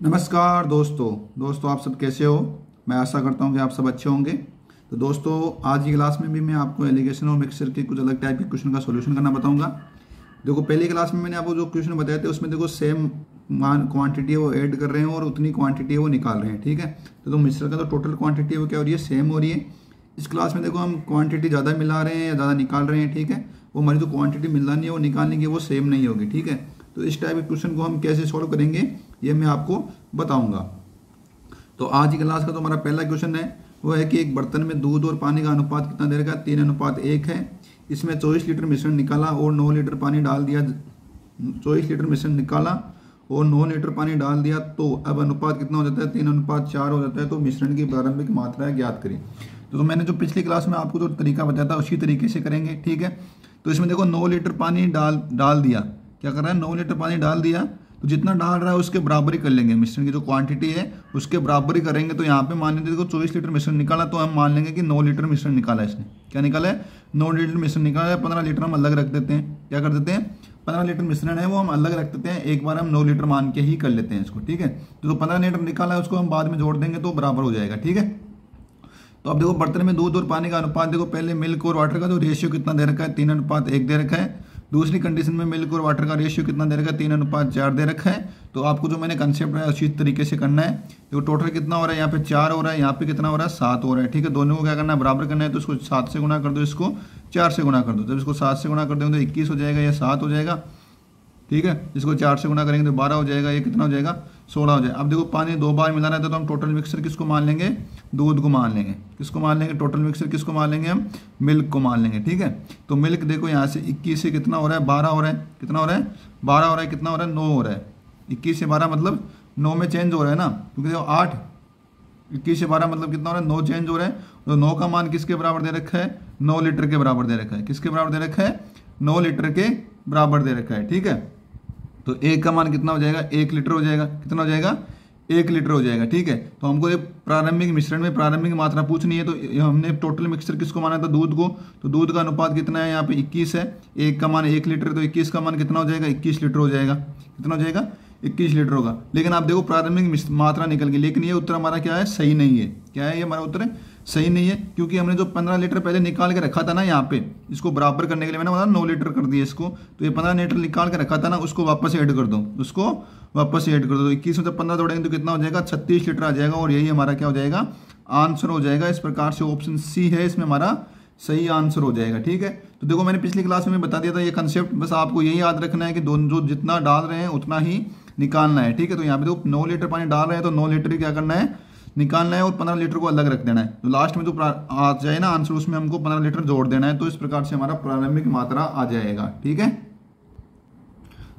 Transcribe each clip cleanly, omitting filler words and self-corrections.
नमस्कार दोस्तों आप सब कैसे हो। मैं आशा करता हूं कि आप सब अच्छे होंगे। तो दोस्तों आज की क्लास में भी मैं आपको एलिगेशन और मिक्सचर के कुछ अलग टाइप के क्वेश्चन का सॉल्यूशन करना बताऊंगा। देखो पहली क्लास में मैंने आपको जो क्वेश्चन बताए थे उसमें देखो सेम मान क्वांटिटी है वो ऐड कर रहे हैं और उतनी क्वांटिटी है वो निकाल रहे हैं। ठीक है, तो मिक्सचर का तो टोटल क्वांटिटी है वो क्या हो रही है, सेम हो रही है। इस क्लास में देखो हम क्वांटिटी ज़्यादा मिला रहे हैं या ज़्यादा निकाल रहे हैं। ठीक है, वो हमारी जो क्वांटिटी मिलानी है वो निकालने की वो सेम नहीं होगी। ठीक है, तो इस टाइप के क्वेश्चन को हम कैसे सॉल्व करेंगे ये मैं आपको बताऊंगा। तो आज की क्लास का तो हमारा पहला क्वेश्चन है वो है कि एक बर्तन में दूध और पानी का अनुपात कितना दे रखा है, 3:1 है। इसमें 24 लीटर मिश्रण निकाला और 9 लीटर पानी डाल दिया। 24 लीटर मिश्रण निकाला और 9 लीटर पानी डाल दिया, तो अब अनुपात कितना हो जाता है, 3:4 हो जाता है। तो मिश्रण की प्रारंभिक मात्रा ज्ञात करें। तो मैंने जो पिछली क्लास में आपको जो तरीका बताया था उसी तरीके से करेंगे। ठीक है, तो इसमें देखो 9 लीटर पानी डाल दिया। क्या कर रहा है, 9 लीटर पानी डाल दिया, तो जितना डाल रहा है उसके बराबर ही कर लेंगे। मिश्रण की जो क्वांटिटी है उसके बराबर ही करेंगे। तो यहाँ पे मान लीजिए देखो 24 लीटर मिश्रण निकाला, तो हम मान लेंगे कि 9 लीटर मिश्रण निकाला है इसने। क्या निकाला है, 9 लीटर मिश्रण निकाला है। 15 लीटर हम अलग रख देते हैं। क्या कर देते हैं, 15 लीटर मिश्रण है वो हम अलग रख देते हैं। एक बार हम 9 लीटर मान के ही कर लेते हैं इसको। ठीक है, तो 15 लीटर निकाला है उसको हम बाद में जोड़ देंगे तो बराबर हो जाएगा। ठीक है, तो अब देखो बर्तन में दूध और पानी का अनुपात देखो, पहले मिल्क और वाटर का जो रेशियो कितना दे रखा है, 3:1 दे रखा है। दूसरी कंडीशन में मिल्क और वाटर का रेशियो कितना दे रखा है, 3:4 दे रखा है। तो आपको जो मैंने कंसेप्ट है उसी तरीके से करना है। देखो टोटल कितना हो रहा है, यहाँ पे 4 हो रहा है, यहाँ पे कितना हो रहा है, 7 हो रहा है। ठीक है, दोनों को क्या करना है, बराबर करना है। तो इसको 7 से गुणा कर दो, इसको 4 से गुणा कर दो। जब इसको 7 से गुणा कर देंगे तो 21 हो जाएगा, या 7 हो जाएगा। ठीक है, इसको 4 से गुणा करेंगे तो 12 हो जाएगा, ये कितना हो जाएगा, 16 हो जाएगा। अब देखो पानी 2 बार मिलाना है तो हम टोटल मिक्सर किसको मान लेंगे, दूध को मान लेंगे। किसको मान लेंगे, टोटल मिक्सर किसको मान लेंगे, हम मिल्क को मान लेंगे। ठीक है, तो मिल्क देखो यहाँ से 21 से कितना हो रहा है, 12 हो रहा है। कितना हो रहा है, 12 हो रहा है। कितना हो रहा है, 9 हो रहा है। 21 से 12 मतलब 9 में चेंज हो रहा है ना, क्योंकि देखो 8 21 से 12 मतलब कितना हो रहा है, 9 चेंज हो रहा है। तो 9 का मान किसके बराबर दे रखा है, 9 लीटर के बराबर दे रखा है। किसके बराबर दे रखा है, 9 लीटर के बराबर दे रखा है। ठीक है, तो 1 का मान कितना हो जाएगा, 1 लीटर हो जाएगा। कितना हो जाएगा, 1 लीटर हो जाएगा। ठीक है, तो हमको ये प्रारंभिक मिश्रण में प्रारंभिक मात्रा पूछनी है। तो हमने टोटल मिक्सचर किसको माना था, दूध को। तो दूध का अनुपात कितना है, यहाँ पे 21 है। 1 का मान 1 लीटर, तो 21 का मान कितना हो जाएगा, 21 लीटर हो जाएगा। कितना हो जाएगा, 21 लीटर होगा। लेकिन आप देखो प्रारंभिक मात्रा निकल गई, लेकिन ये उत्तर हमारा क्या है, सही नहीं है। क्या है, ये हमारा उत्तर सही नहीं है, क्योंकि हमने जो 15 लीटर पहले निकाल के रखा था ना, यहाँ पे इसको बराबर करने के लिए मैंने बोला 9 लीटर कर दिया इसको। तो ये 15 लीटर निकाल के रखा था ना, उसको वापस ऐड कर दो, उसको वापस ऐड कर दो। 21 में जब 15 जोड़ेंगे तो कितना हो जाएगा, 36 लीटर आ जाएगा। और यही हमारा क्या हो जाएगा, आंसर हो जाएगा। इस प्रकार से ऑप्शन सी है इसमें हमारा सही आंसर हो जाएगा। ठीक है, तो देखो मैंने पिछली क्लास में बता दिया था ये कंसेप्ट, बस आपको यही याद रखना है कि दोनों जो जितना डाल रहे हैं उतना ही निकालना है। ठीक है, तो यहाँ पे देखो 9 लीटर पानी डाल रहे हैं तो 9 लीटर क्या करना है, निकालना है, और 15 लीटर को अलग रख देना है। तो लास्ट में जो आ जाए ना आंसर, उसमें हमको 15 लीटर जोड़ देना है। तो इस प्रकार से हमारा प्रारंभिक मात्रा आ जाएगा। ठीक है,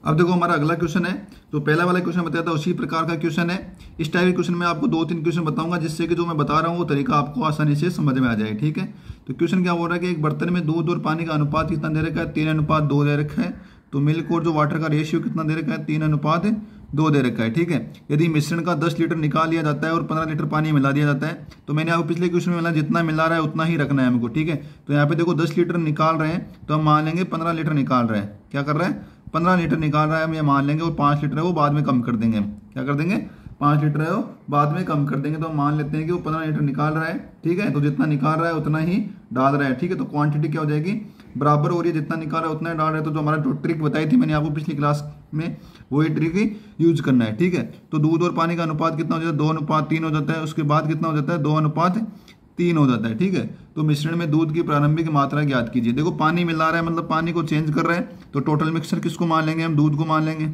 अब देखो हमारा अगला क्वेश्चन है। तो पहला वाला क्वेश्चन बताया था उसी प्रकार का क्वेश्चन है। इस टाइप के क्वेश्चन में आपको 2-3 क्वेश्चन बताऊंगा, जिससे कि जो मैं बता रहा हूँ वो तरीका आपको आसानी से समझ में आ जाए। ठीक है, तो क्वेश्चन क्या बोल रहा है कि एक बर्तन में दूध और पानी का अनुपात कितना दे रखा है, 3:2 दे रखा है। तो मिल्क और जो वाटर का रेशियो कितना दे रखा है, 3:2 दे रखा है। ठीक है, यदि मिश्रण का 10 लीटर निकाल लिया जाता है और 15 लीटर पानी मिला दिया जाता है, तो मैंने आपको पिछले क्वेश्चन में मिला जितना मिला रहा है उतना ही रखना है हमको। ठीक है, तो यहाँ पे देखो 10 लीटर निकाल रहे हैं तो हम मान लेंगे 15 लीटर निकाल रहा है। क्या कर रहा है, 15 लीटर निकाल रहा है, हम ये मान लेंगे। और 5 लीटर है वो बाद में कम कर देंगे। हम क्या कर देंगे, 5 लीटर है वो बाद में कम कर देंगे। तो हम मान लेते हैं कि वो 15 लीटर निकाल रहा है। ठीक है, तो जितना निकाल रहा है उतना ही डाल रहा है। ठीक है, तो क्वांटिटी क्या हो जाएगी, बराबर हो रही है, जितना निकाल रहा है उतना ही डाल रहा है। तो जो हमारा जो ट्रिक बताई थी मैंने आपको पिछली क्लास में, वही ट्रिक ही यूज करना है। ठीक है, तो दूध और पानी का अनुपात कितना हो जाता है, 2:3 हो जाता है। उसके बाद कितना हो जाता है, 2:3 हो जाता है। ठीक है, तो मिश्रण में दूध की प्रारंभिक मात्रा ज्ञात कीजिए। देखो पानी मिला रहा है मतलब पानी को चेंज कर रहे हैं, तो टोटल मिक्सर किसको मान लेंगे, हम दूध को मान लेंगे।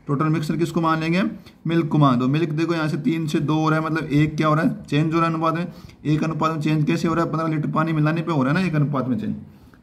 टोटल मिक्सर किसको मान लेंगे, मिल्क को मान दो। मिल्क देखो यहाँ से 3 से 2 हो रहा है, मतलब 1 क्या हो रहा है, चेंज हो रहा है अनुपात में। 1 अनुपात में चेंज कैसे हो रहा है, 15 लीटर पानी मिलाने पे हो रहा है ना 1 अनुपात में चेंज।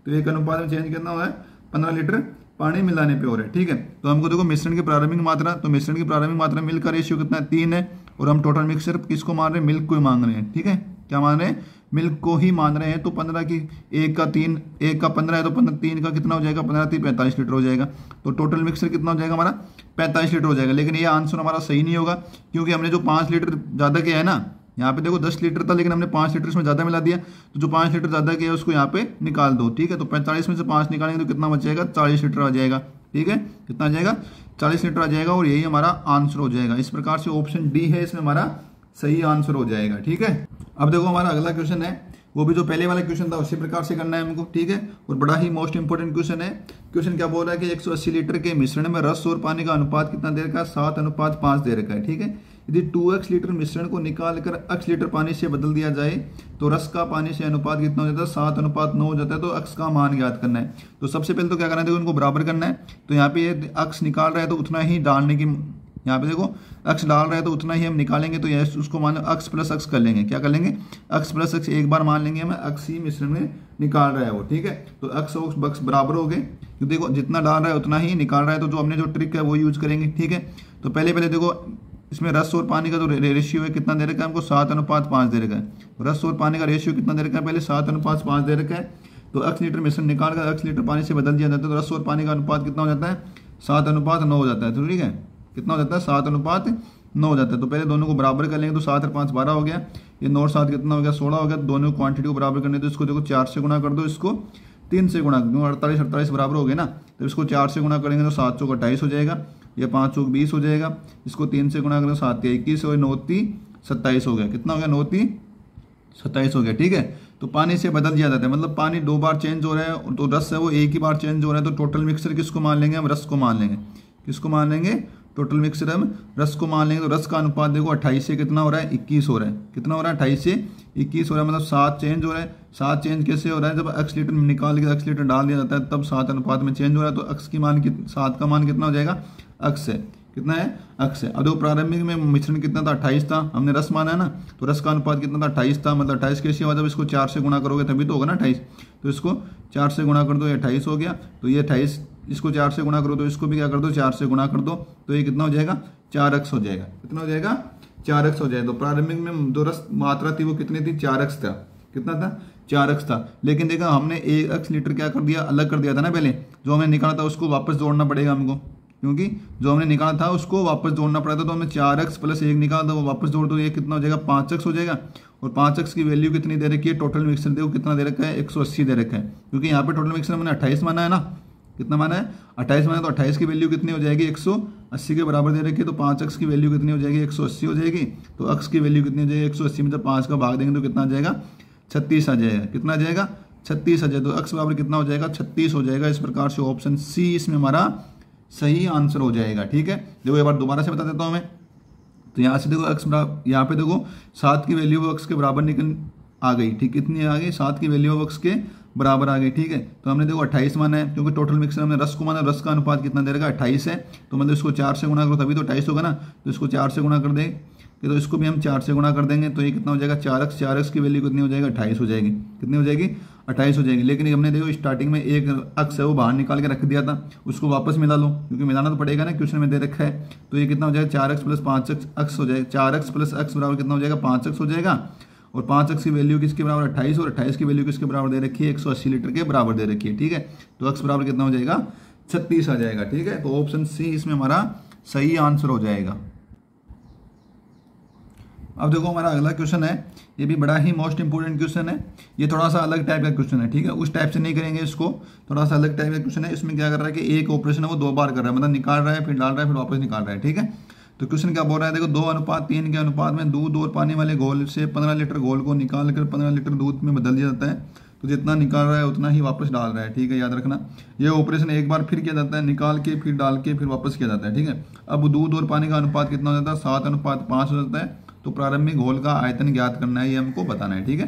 तो 1 अनुपात में चेंज कितना हो रहा है, 15 लीटर पानी मिलाने पे हो रहा है। ठीक है, तो हमको देखो मिश्रण की प्रारंभिक मात्रा, तो मिश्रण की प्रारंभिक मात्रा मिल्क का रेशियो कितना है, 3 है। और हम टोटल मिक्सर किसको मान रहे हैं, मिल्क को ही मांग रहे हैं। ठीक है, क्या मान रहे हैं, मिल्क को ही मान रहे हैं। तो 15 की 1 का 3, 1 का 15 है तो 3 का कितना हो जाएगा, 15 3 45 लीटर हो जाएगा। तो टोटल मिक्सर कितना हो जाएगा हमारा, 45 लीटर हो जाएगा। लेकिन ये आंसर हमारा सही नहीं होगा, क्योंकि हमने जो 5 लीटर ज़्यादा किया है ना, यहाँ पे देखो 10 लीटर था लेकिन हमने 5 लीटर इसमें ज़्यादा मिला दिया। तो जो 5 लीटर ज़्यादा किया है उसको यहाँ पे निकाल दो। ठीक है, तो 45 में से 5 निकालेंगे तो कितना बचेगा, 40 लीटर आ जाएगा। ठीक है, कितना आ जाएगा, 40 लीटर आ जाएगा और यही हमारा आंसर हो जाएगा। इस प्रकार से ऑप्शन डी है इसमें हमारा सही आंसर हो जाएगा। ठीक है, अब देखो हमारा अगला क्वेश्चन है, वो भी जो पहले वाला क्वेश्चन था उसी प्रकार से करना है हमको। ठीक है, और बड़ा ही मोस्ट इंपोर्टेंट क्वेश्चन है। क्वेश्चन क्या बोल रहा है कि 180 लीटर के मिश्रण में रस और पानी का अनुपात कितना दे रखा है? 7:5 दे रखा है। ठीक है, यदि 2x लीटर मिश्रण को निकालकर x लीटर पानी से बदल दिया जाए तो रस का पानी से अनुपात कितना हो जाता है? 7:9 हो जाता है। तो x का मान ज्ञात करना है। तो सबसे पहले तो क्या करना है, देखो इनको बराबर करना है। तो यहाँ पे ये x निकाल रहा है तो उतना ही डालने की, यहाँ पे देखो x डाल रहा है तो उतना ही हम निकालेंगे। तो यह उसको मान लो x प्लस x कर लेंगे। क्या कर लेंगे? x प्लस x एक बार मान लेंगे, हमें x ही मिश्रण में निकाल रहा है वो। ठीक है, तो x और x बराबर हो गए। तो देखो जितना डाल रहा है उतना ही निकाल रहा है। तो जो हमने जो ट्रिक है वो यूज करेंगे। ठीक है, तो पहले देखो इसमें रस और पानी का जो रेशियो है कितना दे रखा है हमको? 7:5 दे रखा है। रस और पानी का रेशियो कितना दे रखा है? पहले 7:5 दे रखा है। तो x लीटर मिश्रण निकाल कर x लीटर पानी से बदल दिया जाता है तो रस और पानी का अनुपात कितना हो जाता है? 7:9 हो जाता है। तो ठीक है, कितना हो जाता है? 7:9 हो जाता है। तो पहले दोनों को बराबर कर लेंगे। तो 7 और 5 12 हो गया, ये 9 और 7 कितना हो गया? 16 हो गया। दोनों क्वांटिटी को बराबर करने तो इसको देखो 4 से गुणा कर दो, इसको 3 से गुणा कर दो। 48 बराबर हो गए ना, तो इसको 4 से गुणा करेंगे तो 7 चौक 28 हो जाएगा, ये 5 चौक 20 हो जाएगा। इसको 3 से गुणा करें 7 21 और 9 3 27 हो गया। कितना हो गया? 9 3 27 हो गया। ठीक है, तो पानी से बदल दिया जाता है, मतलब पानी 2 बार चेंज हो रहा है, तो रस है वो एक ही बार चेंज हो रहा है। तो टोटल मिक्सर किसको मान लेंगे हम? रस को मान लेंगे। किसको मान लेंगे? टोटल मिक्सर हम रस को मान लेंगे। तो रस का अनुपात देखो 28 से कितना हो रहा है? 21 हो रहा है। कितना हो रहा है? 28 से 21 हो रहा है, मतलब 7 चेंज हो रहा है। 7 चेंज कैसे हो रहा है? जब x लीटर निकाल के x लीटर डाल दिया जाता है तब 7 अनुपात में चेंज हो रहा है। तो x की मान 7 का मान कितना हो जाएगा? x है। कितना है? x है। अब देखो प्रारंभिक में मिश्रण कितना था? 28 था, हमने रस माना है ना, तो रस का अनुपात कितना था? 28 था। मतलब 28 कैसे हुआ? जब इसको 4 से गुणा करोगे तभी तो होगा ना 28। तो इसको 4 से गुणा कर दो, ये 28 हो गया। तो ये 28, इसको 4 से गुणा करो तो इसको भी क्या कर दो? 4 से गुणा कर दो। तो ये कितना हो जाएगा? 4x हो जाएगा। कितना हो जाएगा? 4x हो जाएगा। तो प्रारंभिक में जो रस मात्रा थी वो कितनी थी? 4x था। कितना था? 4x था। लेकिन देखा हमने 1x लीटर क्या कर दिया? अलग कर दिया था ना पहले। जो हमें निकाला था उसको वापस जोड़ना पड़ेगा हमको, क्योंकि जो हमने निकाला था उसको वापस जोड़ना पड़ा था। तो हमें 4x प्लस 1 निकाला था, वो वापस जोड़ दो, ये कितना हो जाएगा? 5x हो जाएगा। और 5x की वैल्यू कितनी दे रखी है? टोटल मिक्सर देखो कितना दे रखा है? 180 दे रखा है, क्योंकि यहाँ पे टोटल मिक्सर हमने 28 माना है ना। कितना माना है? 28 माना है। तो 28 की वैल्यू कितनी हो जाएगी? 180 के बराबर दे रखी है। तो 5x की वैल्यू कितनी हो जाएगी? 180 हो जाएगी। तो x की वैल्यू कितनी हो जाएगी? 180 में जब 5 का भाग देंगे तो कितना आ जाएगा? 36 आ जाएगा। कितना आ जाएगा? 36 आ जाएगा। तो x बराबर कितना हो जाएगा? 36 हो जाएगा। इस प्रकार से ऑप्शन सी इसमें हमारा सही आंसर हो जाएगा। ठीक है, देखो एक बार दोबारा से बता देता हूँ मैं। तो यहाँ से देखो x बराबर, यहाँ पे देखो 7 की वैल्यू x के बराबर निकल आ गई। ठीक, कितनी आ गई? 7 की वैल्यू x के बराबर आ गई। ठीक है, तो हमने देखो 28 माना है, क्योंकि टोटल मिक्सर हमने रस को माना। रस का अनुपात कितना दे रखा है? 28 है। तो मतलब इसको 4 से गुणा करो तभी तो 28 होगा ना। तो इसको 4 से गुणा कर देंगे, तो इसको भी हम 4 से गुणा कर देंगे। तो ये कितना हो जाएगा? 4x की वैल्यू कितनी हो जाएगी? 28 हो जाएगी। कितनी हो जाएगी? 28 हो जाएगी। लेकिन हमने देखो स्टार्टिंग में एक x है वो बाहर निकाल के रख दिया था, उसको वापस मिला लो, क्योंकि मिलाना तो पड़ेगा ना, क्वेश्चन में दे रखा है। तो ये कितना हो जाएगा? 4x प्लस 5x हो जाएगा। 4x प्लस x बराबर कितना हो जाएगा? 5x हो जाएगा। और 5x की वैल्यू किसके बराबर? 28। और 28 की वैल्यू किसके बराबर दे रखी है? 180 लीटर के बराबर दे रखी है। ठीक है, तो x बराबर कितना हो जाएगा? 36 आ जाएगा। ठीक है, तो ऑप्शन सी इसमें हमारा सही आंसर हो जाएगा। अब देखो हमारा अगला क्वेश्चन है, ये भी बड़ा ही मोस्ट इंपोर्टेंट क्वेश्चन है। ये थोड़ा सा अलग टाइप का क्वेश्चन है। ठीक है, उस टाइप से नहीं करेंगे इसको, थोड़ा सा अलग टाइप का क्वेश्चन है। इसमें क्या कर रहा है कि एक ऑपरेशन है वो 2 बार कर रहा है, मतलब निकाल रहा है फिर डाल रहा है फिर वापस निकाल रहा है। ठीक है, तो क्वेश्चन क्या बोल रहा है? देखो 2:3 के अनुपात में दूध और पानी वाले घोल से 15 लीटर घोल को निकाल कर 15 लीटर दूध में बदल दिया जाता है। तो जितना निकाल रहा है उतना ही वापस डाल रहा है। ठीक है, याद रखना ये ऑपरेशन एक बार फिर किया जाता है, निकाल के फिर डाल के फिर वापस किया जाता है। ठीक है, अब दूध और पानी का अनुपात कितना हो जाता है? 7:5 हो जाता है। तो प्रारंभिक घोल का आयतन ज्ञात करना है, ये हमको बताना है। ठीक है,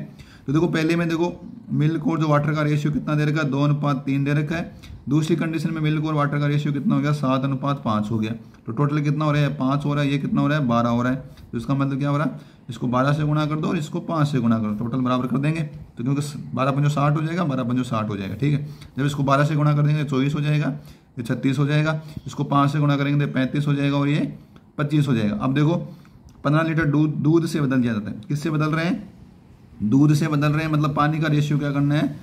तो देखो पहले में देखो मिल्क और जो वाटर का रेशियो कितना दे रखा है? 2:3 दे रखा है। दूसरी कंडीशन में मिल्क और वाटर का रेशियो कितना हो गया? 7:5 हो गया। तो टोटल कितना हो रहा है? 5 हो रहा है। ये कितना हो रहा है? 12 हो रहा है। तो इसका मतलब क्या हो रहा है? इसको 12 से गुणा कर दो और इसको 5 से गुणा करो, टोटल बराबर कर देंगे। तो क्योंकि 12×5 60 हो जाएगा, 12×5 60 हो जाएगा। ठीक है, जब इसको 12 से गुणा कर देंगे 24 हो जाएगा, ये 36 हो जाएगा। इसको 5 से गुणा करेंगे तो 35 हो जाएगा और ये 25 हो जाएगा। अब देखो 15 लीटर दूध से बदल दिया जाता है। किससे बदल रहे हैं? दूध से बदल रहे हैं, मतलब पानी का रेशियो क्या करना है?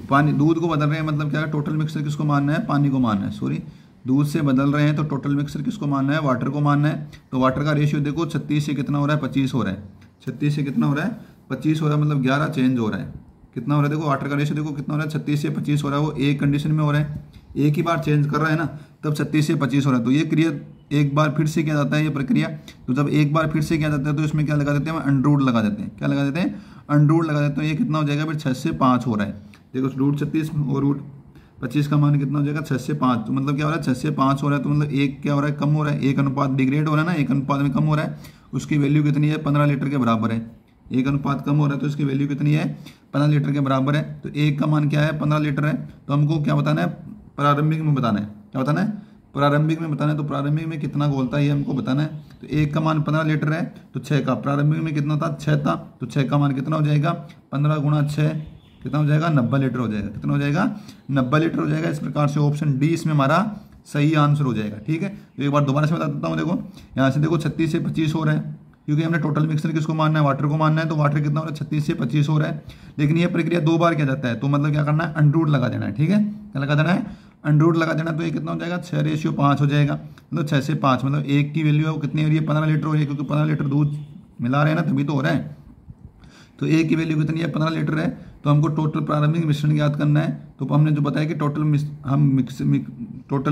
पानी दूध को बदल रहे हैं, मतलब क्या है? टोटल मिक्सर किसको मानना है? पानी को मानना है। सॉरी, दूध से बदल रहे हैं तो टोटल मिक्सर किसको मानना है? वाटर को मानना है। तो वाटर का रेशियो देखो 36 से कितना हो रहा है? 25 हो रहा है। 36 से कितना हो रहा है? 25 हो रहा है, मतलब 11 चेंज हो रहा है। कितना हो रहा है, देखो वाटर का रेशियो देखो कितना हो रहा है, 36 से 25 हो रहा है। वो एक कंडीशन में हो रहा है, एक ही बार चेंज कर रहा है ना, तब 36 से 25 हो रहा है। तो ये क्रिया एक बार फिर से किया जाता है, ये प्रक्रिया। तो जब एक बार फिर से किया जाता है तो इसमें क्या लगा देते हैं, अंडर रूट लगा देते हैं। क्या लगा देते हैं, अंडर रूट लगा देते हैं। ये कितना हो जाएगा फिर 6 से 5 हो रहा है। देखो रूट 36 और रूट 25 का मान कितना हो जाएगा, 6 से 5। तो मतलब क्या हो रहा है, 6 से 5 हो रहा है। तो मतलब एक क्या हो रहा है, कम हो रहा है। एक अनुपात डिग्रेड हो रहा है ना, एक अनुपात में कम हो रहा है। उसकी वैल्यू कितनी है, 15 लीटर के बराबर है। एक अनुपात कम हो रहा है तो इसकी वैल्यू कितनी है, 15 लीटर के बराबर है। तो एक का मान क्या है, 15 लीटर है। तो हमको क्या बताना है, प्रारंभिक में बताना है। क्या बताना है, प्रारंभिक में बताना है। तो प्रारंभिक में कितना घोलता है ये हमको बताना है। तो एक का मान 15 लीटर है, तो 6 का प्रारंभिक में कितना था, 6 था। तो 6 का मान कितना हो जाएगा, 15 गुणा 6 कितना हो जाएगा, 90 लीटर हो जाएगा। कितना हो जाएगा, 90 लीटर हो जाएगा। इस प्रकार से ऑप्शन डी इसमें हमारा सही आंसर हो जाएगा। ठीक है, तो एक बार दोबारा से बता देता हूँ। देखो यहाँ से देखो 36 से 25 हो रहा है, क्योंकि हमने टोटल मिक्सर किसको मानना है, वाटर को मानना है। तो वाटर कितना हो रहा है, 36 से 25 हो रहा है। लेकिन ये प्रक्रिया 2 बार किया जाता है, तो मतलब क्या करना है, अंडर रूट लगा देना है। ठीक है, क्या लगा देना है, अंडर रूट लगा देना। तो ये कितना हो जाएगा, 6:5 हो जाएगा। मतलब 6 से 5 मतलब एक की वैल्यू है वो कितनी हो रही है, 15 लीटर हो रही है, क्योंकि 15 लीटर दूध मिला रहे हैं ना, तभी तो हो रहा है। तो एक की वैल्यू कितनी है, 15 लीटर है। तो हमको टोटल प्रारंभिक मिश्रण ज्ञात करना है। तो हमने जो बताया कि टोटल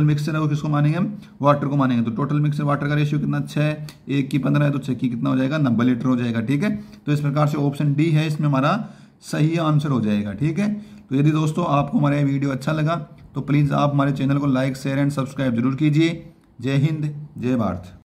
मिक्सर है वो किसको मानेंगे, हम वाटर को मानेंगे। तो टोटल मिक्सर वाटर का रेशियो कितना, 6, एक की 15 है, तो 6 की कितना हो जाएगा, 90 लीटर हो जाएगा। ठीक है, तो इस प्रकार से ऑप्शन डी है इसमें हमारा सही आंसर हो जाएगा। ठीक है, तो यदि दोस्तों आपको हमारा ये वीडियो अच्छा लगा तो प्लीज़ आप हमारे चैनल को लाइक, शेयर एंड सब्सक्राइब जरूर कीजिए। जय हिंद, जय भारत।